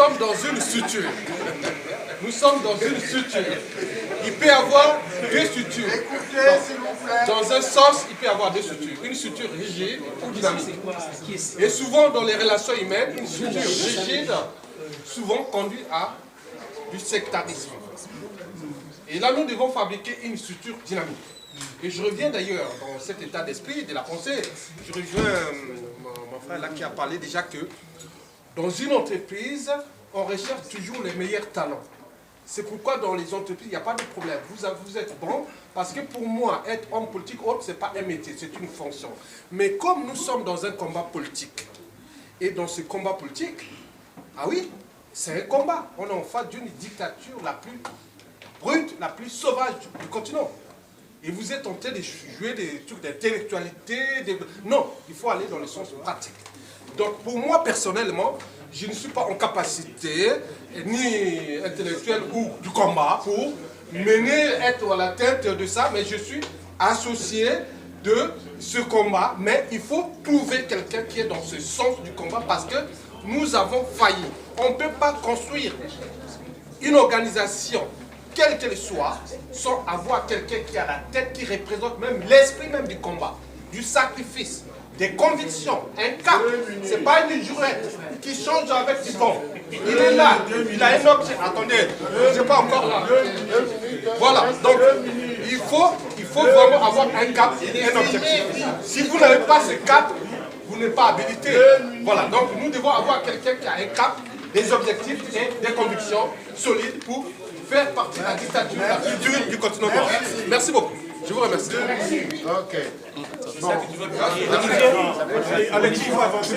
sommes dans une structure. Nous sommes dans une structure. Il peut y avoir deux structures. Dans un sens, il peut y avoir deux structures. Une structure rigide ou dynamique. Et souvent, dans les relations humaines, une structure rigide souvent conduit à du sectarisme. Et là, nous devons fabriquer une structure dynamique. Et je reviens d'ailleurs dans cet état d'esprit, de la pensée. Je rejoins mon frère là qui a parlé déjà que dans une entreprise, on recherche toujours les meilleurs talents. C'est pourquoi dans les entreprises, il n'y a pas de problème. Vous êtes bon, parce que pour moi, être homme politique, ce n'est pas un métier, c'est une fonction. Mais comme nous sommes dans un combat politique, et dans ce combat politique, ah oui, c'est un combat. On est en face d'une dictature la plus brute, la plus sauvage du continent. Et vous êtes en train de jouer des trucs d'intellectualité. Non, il faut aller dans le sens pratique. Donc pour moi, personnellement, je ne suis pas en capacité, ni intellectuelle ou du combat, pour mener, être à la tête de ça, mais je suis associé de ce combat. Mais il faut trouver quelqu'un qui est dans ce sens du combat parce que nous avons failli. On ne peut pas construire une organisation, quelle qu'elle soit, sans avoir quelqu'un qui a la tête, qui représente même l'esprit même du combat, du sacrifice, des convictions, un cap. Ce n'est pas une jurette qui change avec du temps. Il est là, il a un objet. Attendez, je n'ai pas encore là. Voilà, donc il faut vraiment avoir un cap et un objectif. Si vous n'avez pas ce cap, vous n'êtes pas habilité. Voilà, donc nous devons avoir quelqu'un qui a un cap, des objectifs et des convictions solides pour faire partie de la dictature la plus dure du continent noir. Merci beaucoup. Je vous remercie. Ok. Alexis, il faut avancer.